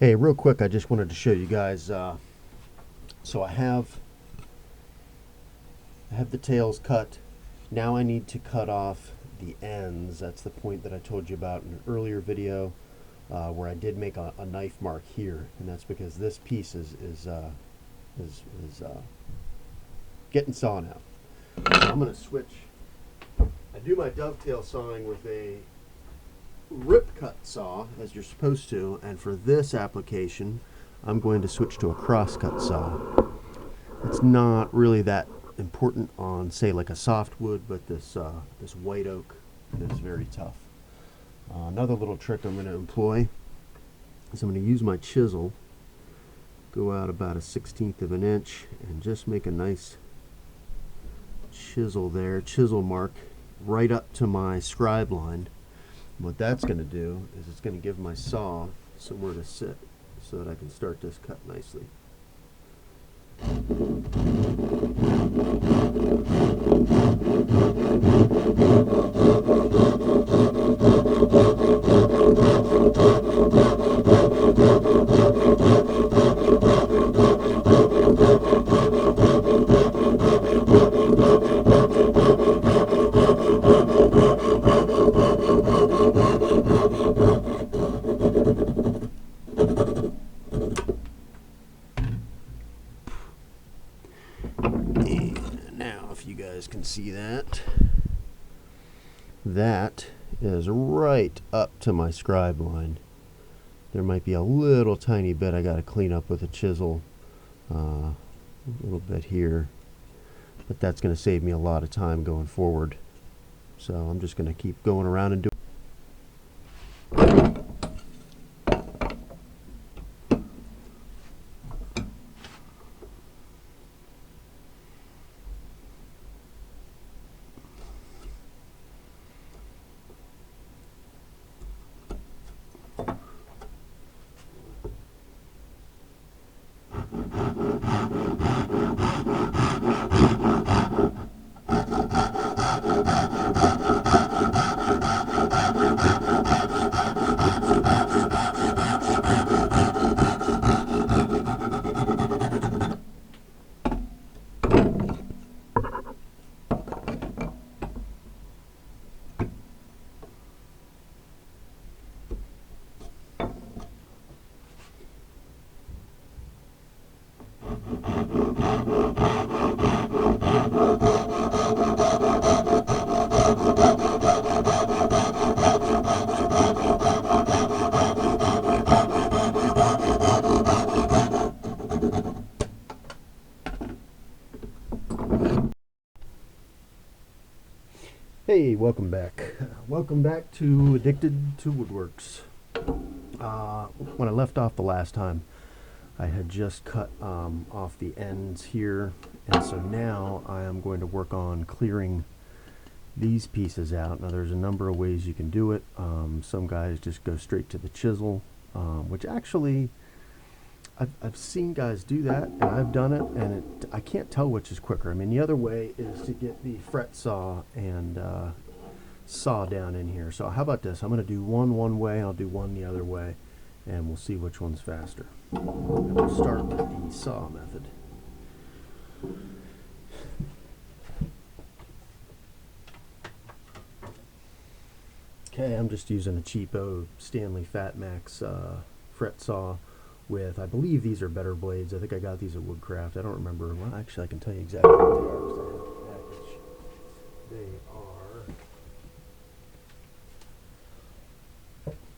Hey, real quick, I just wanted to show you guys. So I have the tails cut. Now I need to cut off the ends. That's the point that I told you about in an earlier video, where I did make a knife mark here, and that's because this piece is getting sawn out. So I'm going to switch. I do my dovetail sawing with a rip cut saw, as you're supposed to, and for this application I'm going to switch to a cross cut saw. It's not really that important on, say, like a softwood, but this white oak is very tough. Another little trick I'm going to employ is I'm going to use my chisel, go out about a 1/16 of an inch, and just make a nice chisel there, chisel mark right up to my scribe line. What that's going to do is it's going to give my saw somewhere to sit so that I can start this cut nicely. And now, if you guys can see that, that is right up to my scribe line. There might be a little tiny bit I got to clean up with a chisel, a little bit here, but that's going to save me a lot of time going forward. So I'm just going to keep going around and doing. Hey, welcome back. Welcome back to Addicted to Woodworks. When I left off the last time, I had just cut off the ends here, and so now I am going to work on clearing these pieces out. Now, there's a number of ways you can do it. Some guys just go straight to the chisel, which actually I've seen guys do that, and I've done it, and I can't tell which is quicker. I mean, the other way is to get the fret saw and saw down in here. So how about this? I'm going to do one way, I'll do one the other way, and we'll see which one's faster. And we'll start with the saw method. Okay, I'm just using a cheapo Stanley Fat Max fret saw with, I believe these are better blades. I think I got these at Woodcraft. I don't remember. Well, actually, I can tell you exactly what they are because I have the package. They are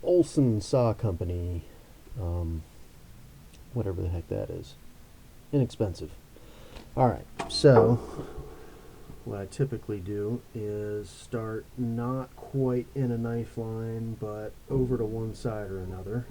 Olson Saw Company, whatever the heck that is. Inexpensive. Alright, so what I typically do is start not quite in a knife line, but over to one side or another.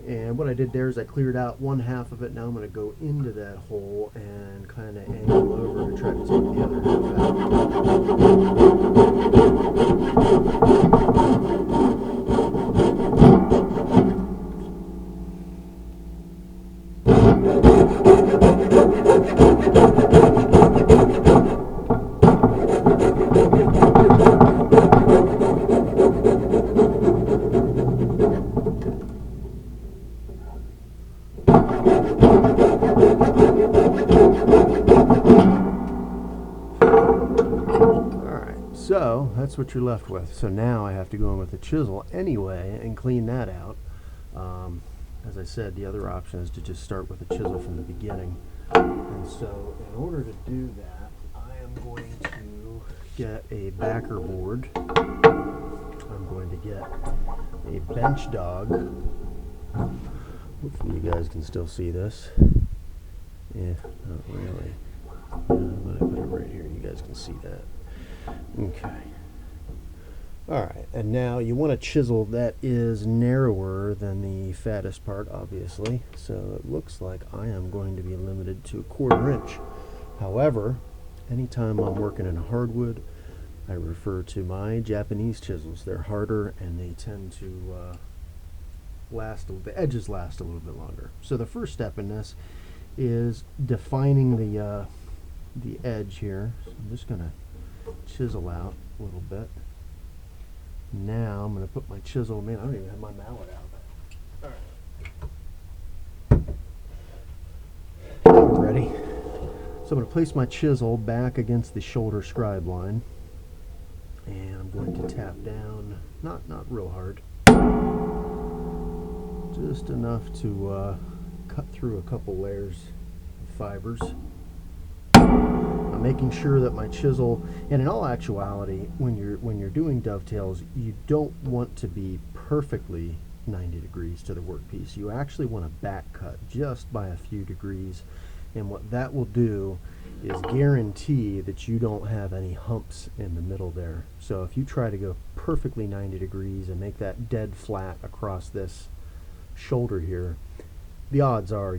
And what I did there is I cleared out one half of it. Now I'm going to go into that hole and kind of angle over to try to take the other half out. So that's what you're left with. So now I have to go in with a chisel anyway and clean that out. As I said, the other option is to just start with a chisel from the beginning. And so in order to do that, I am going to get a backer board. I'm going to get a bench dog. Hopefully you guys can still see this. Yeah, not really. But I put it right here. You guys can see that. Okay. Alright, and now you want a chisel that is narrower than the fattest part, obviously. So it looks like I am going to be limited to 1/4 inch. However, anytime I'm working in a hardwood, I refer to my Japanese chisels. They're harder and they tend to the edges last a little bit longer. So the first step in this is defining the edge here. So I'm just going to chisel out a little bit. Now I'm going to put my chisel, man, I don't even have my mallet out. Alright. Now we're ready. So I'm going to place my chisel back against the shoulder scribe line. And I'm going to tap down, not real hard, just enough to cut through a couple layers of fibers. I'm making sure that my chisel, and in all actuality, when you're doing dovetails, you don't want to be perfectly 90 degrees to the workpiece. You actually want to back cut just by a few degrees, and what that will do is guarantee that you don't have any humps in the middle there. So if you try to go perfectly 90 degrees and make that dead flat across this shoulder here, the odds are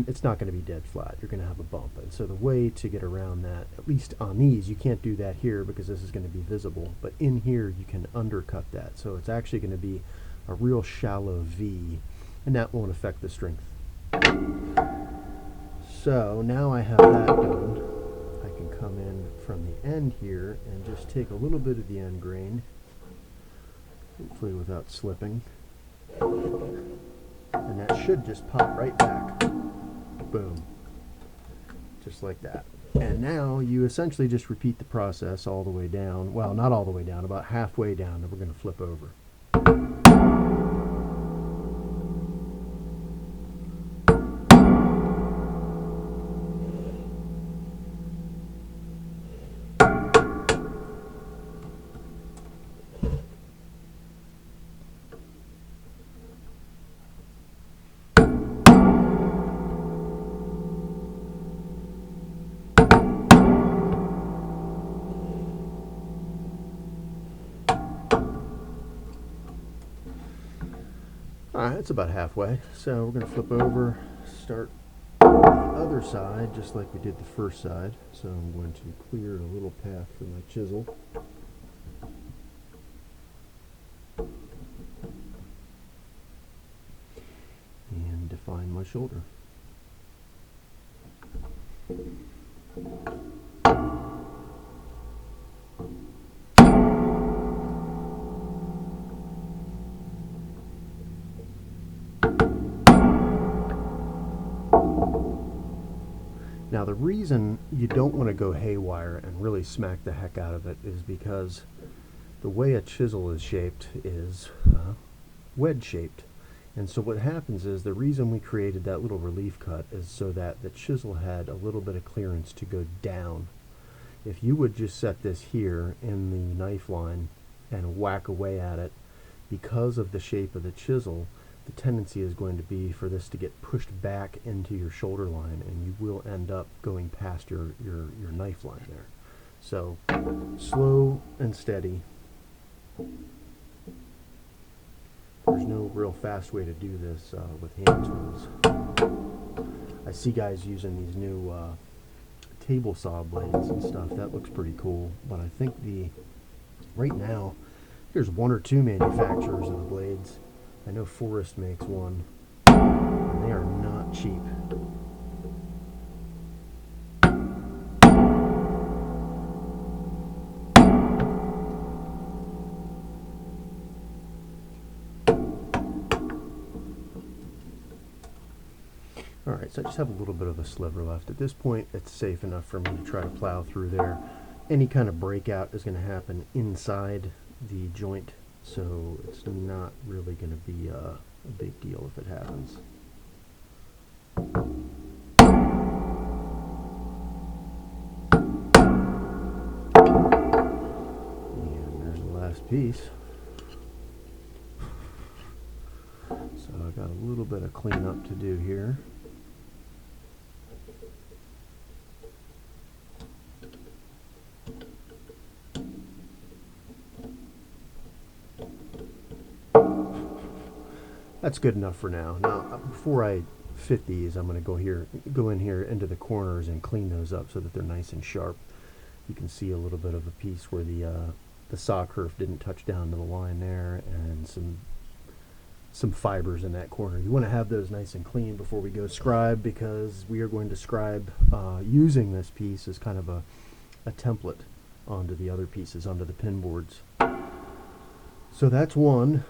it's not gonna be dead flat. You're gonna have a bump. And so the way to get around that, at least on these, you can't do that here because this is gonna be visible, but in here you can undercut that. So it's actually gonna be a real shallow V, and that won't affect the strength. So now I have that done, I can come in from the end here and just take a little bit of the end grain, hopefully without slipping. And that should just pop right back. Boom. Just like that. And now you essentially just repeat the process all the way down. Well, not all the way down, about halfway down, and we're going to flip over. Alright, it's about halfway. So we're going to flip over, start on the other side, just like we did the first side. So I'm going to clear a little path for my chisel. And define my shoulder. Now the reason you don't want to go haywire and really smack the heck out of it is because the way a chisel is shaped is wedge shaped. And so what happens is the reason we created that little relief cut is so that the chisel had a little bit of clearance to go down. If you would just set this here in the knife line and whack away at it, because of the shape of the chisel, the tendency is going to be for this to get pushed back into your shoulder line, and you will end up going past your knife line there. So slow and steady. There's no real fast way to do this with hand tools. I see guys using these new table saw blades and stuff. That looks pretty cool, but I think right now there's 1 or 2 manufacturers of the blades. I know Forrest makes one, and they are not cheap. Alright, so I just have a little bit of a sliver left. At this point, it's safe enough for me to try to plow through there. any kind of breakout is going to happen inside the joint, so it's not really going to be a big deal if it happens. And there's the last piece. So I've got a little bit of cleanup to do here. That's good enough for now. Now, before I fit these, I'm going to go in here into the corners and clean those up so that they're nice and sharp. You can see a little bit of a piece where the saw kerf didn't touch down to the line there, and some fibers in that corner. You want to have those nice and clean before we go scribe, because we are going to scribe using this piece as kind of a template onto the other pieces, onto the pin boards. So that's one.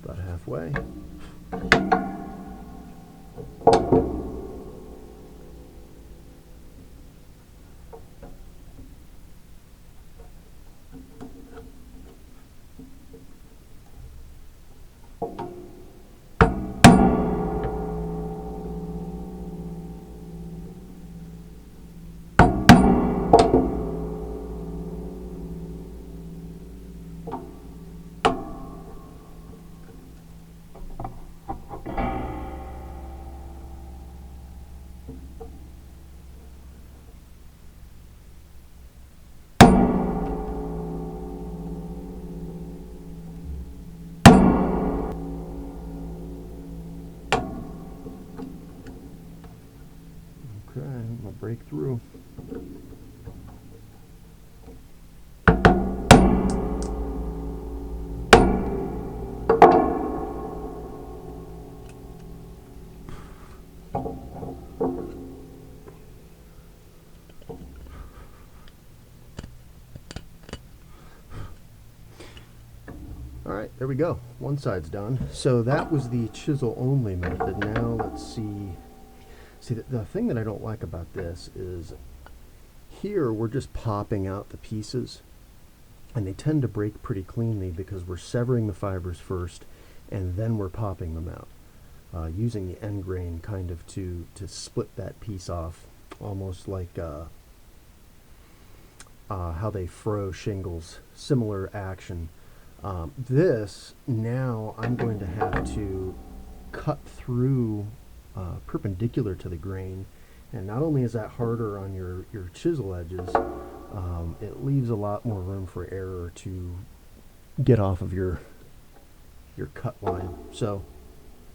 About halfway. Okay, I'm going to break through. Alright, there we go. One side's done. So that was the chisel only method. Now let's see. See, the thing that I don't like about this is here we're just popping out the pieces, and they tend to break pretty cleanly because we're severing the fibers first and then we're popping them out, using the end grain kind of to split that piece off, almost like how they froe shingles, similar action. This, now I'm going to have to cut through perpendicular to the grain, and not only is that harder on your chisel edges, it leaves a lot more room for error to get off of your cut line. So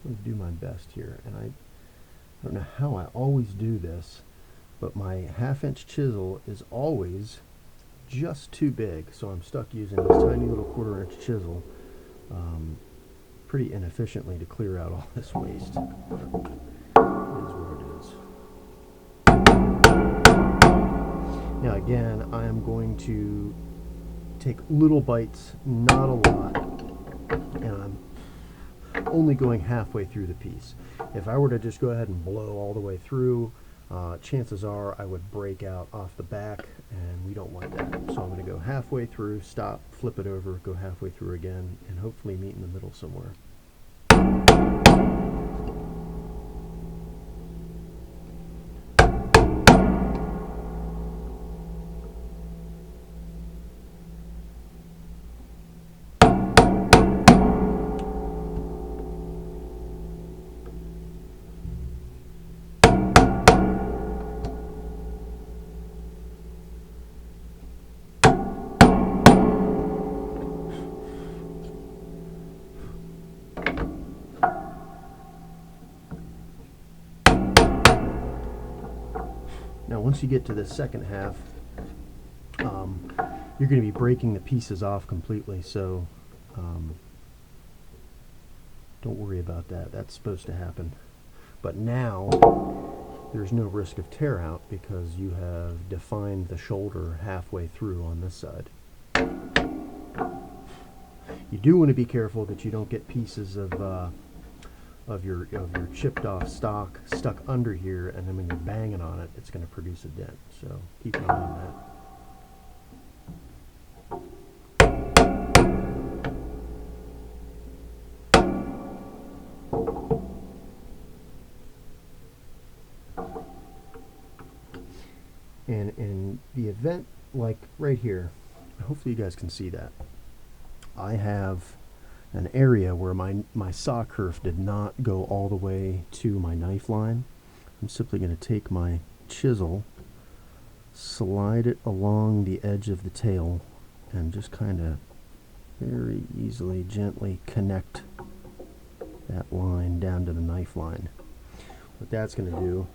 I'm going to do my best here, and I don't know how I always do this, but my 1/2-inch chisel is always just too big, so I'm stuck using this tiny little 1/4-inch chisel pretty inefficiently to clear out all this waste. It is what it is. Now again, I am going to take little bites, not a lot, and I'm only going halfway through the piece. If I were to just go ahead and blow all the way through, chances are I would break out off the back, and we don't want that. So I'm going to go halfway through, stop, flip it over, go halfway through again, and hopefully meet in the middle somewhere. Now once you get to the second half, you're going to be breaking the pieces off completely, so don't worry about that. That's supposed to happen. But now there's no risk of tear out because you have defined the shoulder halfway through on this side. You do want to be careful that you don't get pieces of your chipped off stock stuck under here, and then when you're banging on it, it's going to produce a dent. So keep an eye on that. And in the event, like right here, hopefully you guys can see that, I have an area where my saw kerf did not go all the way to my knife line. I'm simply going to take my chisel, slide it along the edge of the tail, and just kind of very easily, gently connect that line down to the knife line. What that's going to do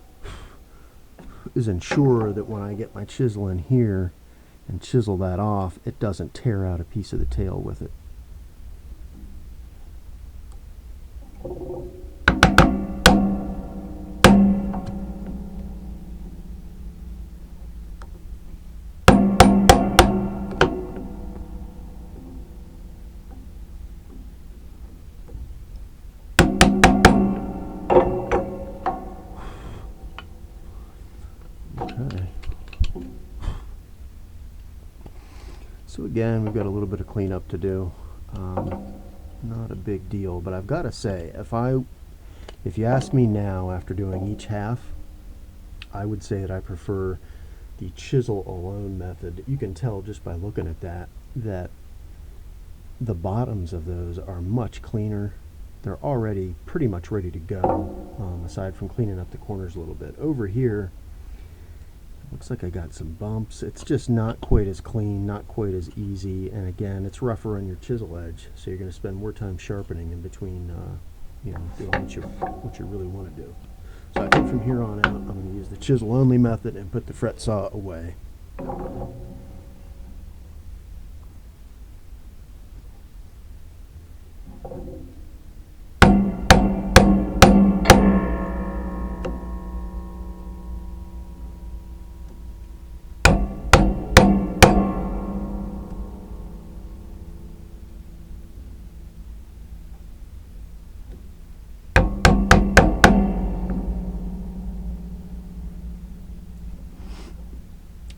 is ensure that when I get my chisel in here and chisel that off, it doesn't tear out a piece of the tail with it. Okay. So again, we've got a little bit of cleanup to do. Not a big deal, but I've got to say, if you ask me now after doing each half, I would say that I prefer the chisel alone method. You can tell just by looking at that the bottoms of those are much cleaner. They're already pretty much ready to go, aside from cleaning up the corners a little bit. Over here, looks like I got some bumps. It's just not quite as clean, not quite as easy, and again, it's rougher on your chisel edge, so you're going to spend more time sharpening in between, doing what you really want to do. So I think from here on out, I'm going to use the chisel only method and put the fret saw away.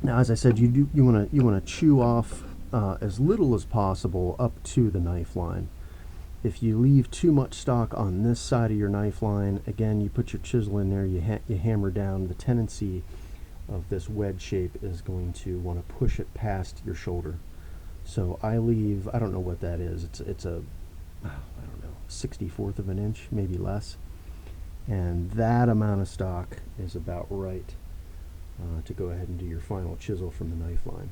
Now, as I said, you want to chew off as little as possible up to the knife line. If you leave too much stock on this side of your knife line, again, you put your chisel in there, you hammer down. The tendency of this wedge shape is going to want to push it past your shoulder. So I leave, I don't know what that is. It's a, I don't know, 64th of an inch, maybe less. And that amount of stock is about right to go ahead and do your final chisel from the knife line.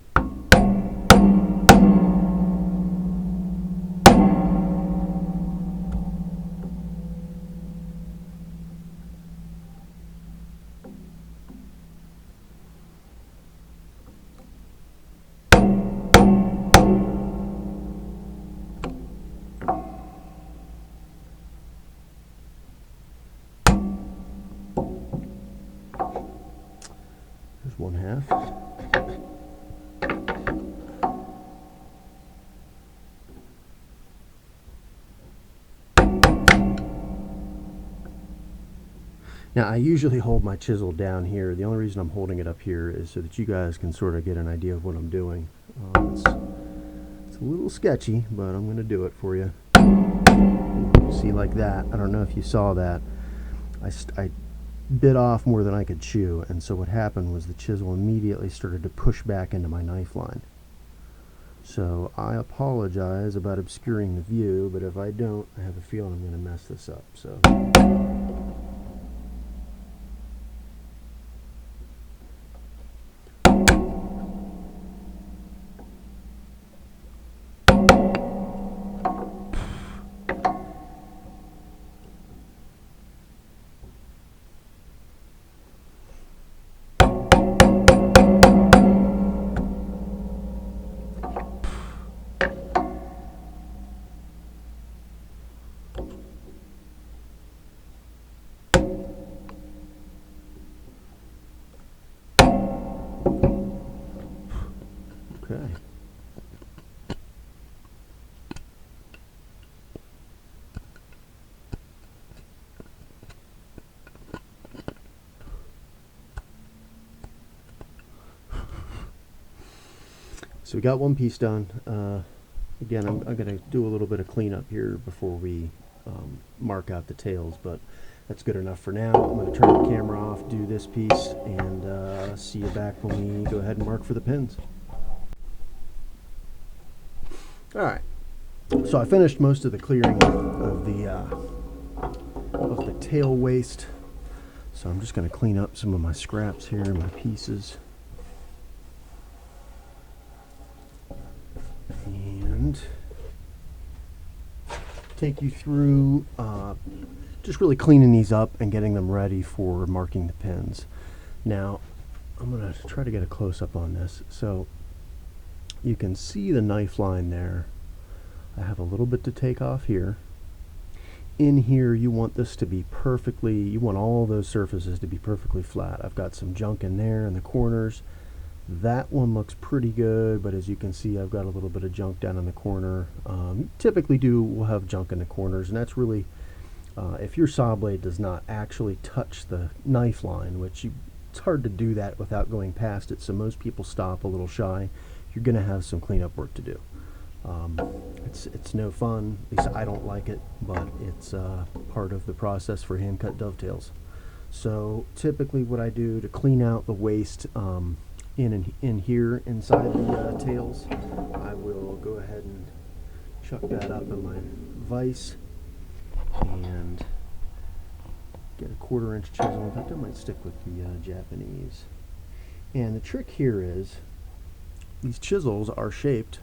There's one half. Now, I usually hold my chisel down here. The only reason I'm holding it up here is so that you guys can sort of get an idea of what I'm doing. It's a little sketchy, but I'm going to do it for you. See, like that. I don't know if you saw that. I bit off more than I could chew, and so what happened was the chisel immediately started to push back into my knife line. So I apologize about obscuring the view, but if I don't, I have a feeling I'm going to mess this up. So. Okay. So we got one piece done. Again, I'm going to do a little bit of cleanup here before we mark out the tails, but that's good enough for now. I'm going to turn the camera off, do this piece, and see you back when we go ahead and mark for the pins. Alright, so I finished most of the clearing of the tail waste. So I'm just going to clean up some of my scraps here, my pieces. And take you through just really cleaning these up and getting them ready for marking the pins. Now, I'm going to try to get a close-up on this. So you can see the knife line there. I have a little bit to take off here. In here, you want this to be perfectly, you want all those surfaces to be perfectly flat. I've got some junk in there in the corners. That one looks pretty good, but as you can see, I've got a little bit of junk down in the corner. Typically we'll have junk in the corners, and that's really, if your saw blade does not actually touch the knife line, which it's hard to do that without going past it, so most people stop a little shy, you're going to have some cleanup work to do. It's no fun, at least I don't like it, but it's part of the process for hand-cut dovetails. So typically what I do to clean out the waste in here inside the tails, I will go ahead and chuck that up in my vise and get a 1/4-inch chisel. In fact, I might stick with the Japanese. And the trick here is these chisels are shaped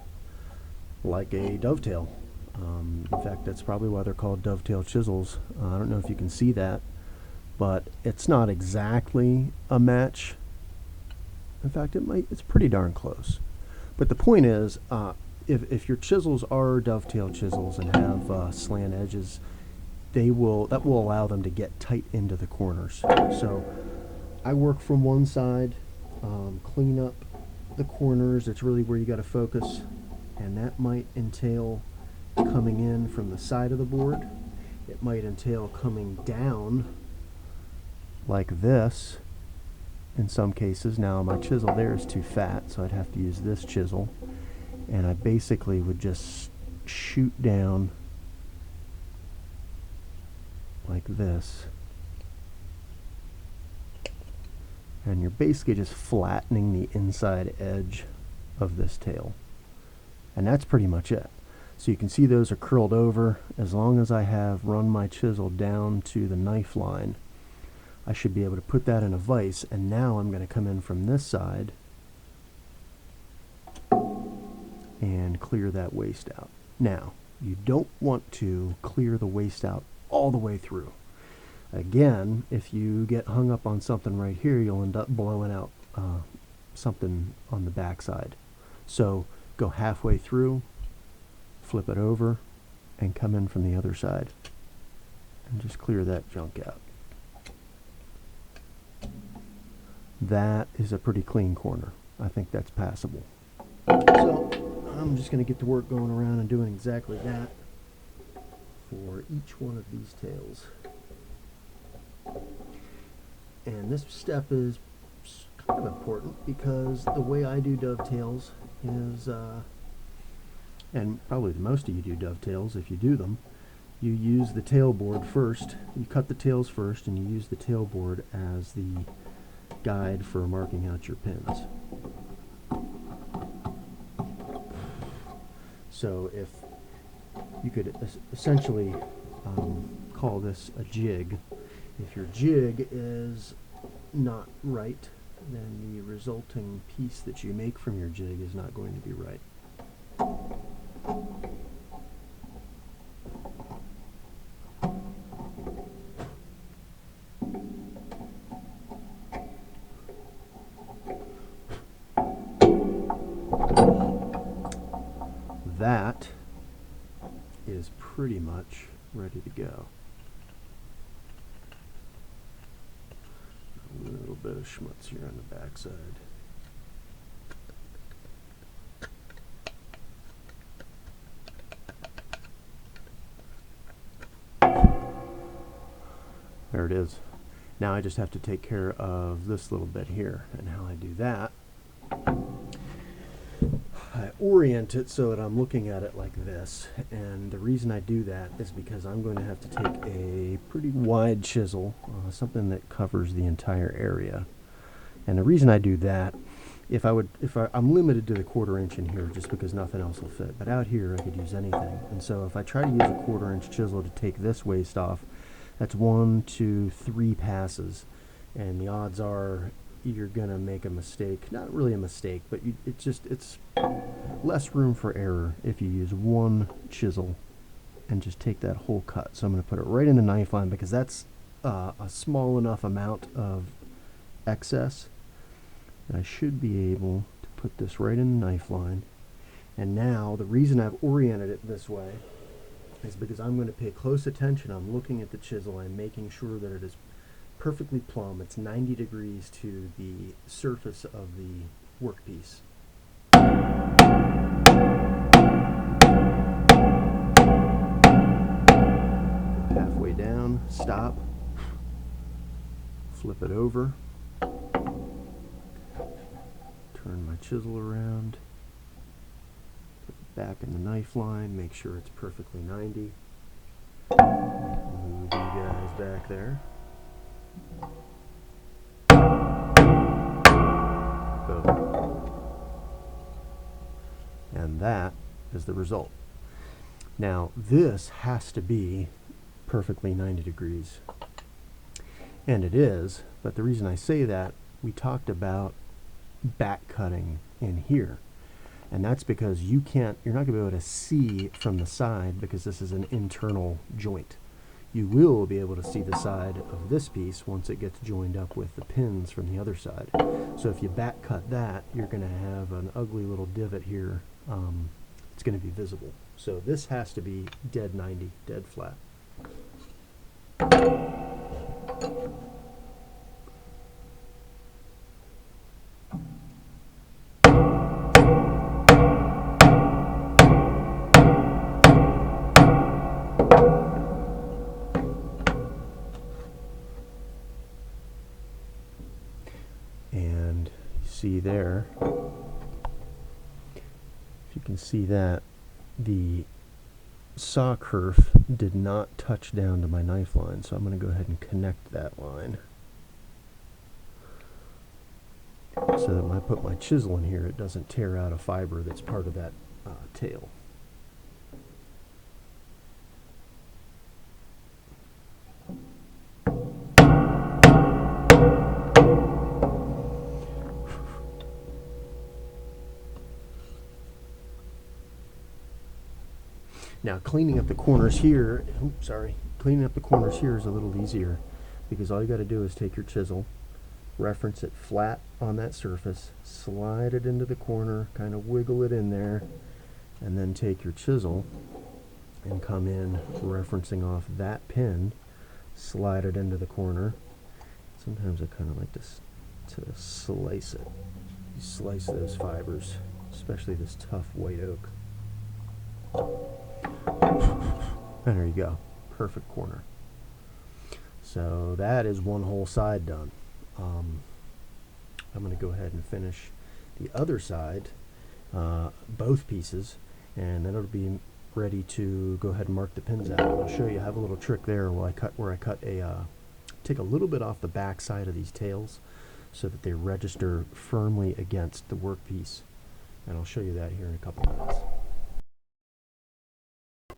like a dovetail. In fact, that's probably why they're called dovetail chisels. I don't know if you can see that, but it's not exactly a match. In fact, it's pretty darn close. But the point is, if your chisels are dovetail chisels and have slant edges, that will allow them to get tight into the corners. So I work from one side, clean up the corners. It's really where you got to focus, and that might entail coming in from the side of the board. It might entail coming down like this in some cases. Now my chisel there is too fat, so I'd have to use this chisel, and I basically would just shoot down like this, and you're basically just flattening the inside edge of this tail, and that's pretty much it. So you can see those are curled over. As long as I have run my chisel down to the knife line, I should be able to put that in a vise, and now I'm going to come in from this side and clear that waste out. Now, you don't want to clear the waste out all the way through. Again, if you get hung up on something right here, you'll end up blowing out something on the back side. So go halfway through, flip it over, and come in from the other side and just clear that junk out. That is a pretty clean corner. I think that's passable. So I'm just going to get to work going around and doing exactly that for each one of these tails. And this step is kind of important because the way I do dovetails is, and probably most of you do dovetails if you do them, you use the tail board first. You cut the tails first, and you use the tail board as the guide for marking out your pins. So if you could essentially call this a jig. If your jig is not right, then the resulting piece that you make from your jig is not going to be right. That is pretty much ready to go. A little bit of schmutz here on the back side. There it is. Now I just have to take care of this little bit here, and how I do that, I orient it so that I'm looking at it like this, and the reason I do that is because I'm going to have to take a pretty wide chisel, something that covers the entire area. And the reason I do that, I'm limited to the 1/4 inch in here just because nothing else will fit, but out here I could use anything. And so if I try to use a 1/4 inch chisel to take this waste off, that's 1, 2, 3 passes, and the odds are you're gonna make a mistake. Not really a mistake, but it's less room for error if you use one chisel and just take that whole cut. So I'm gonna put it right in the knife line because that's a small enough amount of excess. And I should be able to put this right in the knife line. And now the reason I've oriented it this way is because I'm going to pay close attention. I'm looking at the chisel and making sure that it is perfectly plumb. It's 90 degrees to the surface of the workpiece. Halfway down, stop, flip it over, turn my chisel around, put it back in the knife line, make sure it's perfectly 90. Move you guys back there. Boom. And that is the result. Now this has to be perfectly 90 degrees. And it is, but the reason I say that, we talked about back cutting in here. And that's because you're not going to be able to see from the side because this is an internal joint. You will be able to see the side of this piece once it gets joined up with the pins from the other side. So if you back cut that, you're going to have an ugly little divot here. It's going to be visible. So this has to be dead 90, dead flat. And you see there, if you can see that, the saw kerf did not touch down to my knife line, so I'm going to go ahead and connect that line so that when I put my chisel in here, it doesn't tear out a fiber that's part of that tail. Now cleaning up the corners here, cleaning up the corners here is a little easier because all you got to do is take your chisel, reference it flat on that surface, slide it into the corner, kind of wiggle it in there, and then take your chisel and come in referencing off that pin, slide it into the corner. Sometimes I kind of like to slice it. You slice those fibers, especially this tough white oak. And there you go, perfect corner. So that is one whole side done. I'm going to go ahead and finish the other side, both pieces, and then it'll be ready to go ahead and mark the pins out. I'll show you. I have a little trick there where I take a little bit off the back side of these tails so that they register firmly against the workpiece, and I'll show you that here in a couple minutes.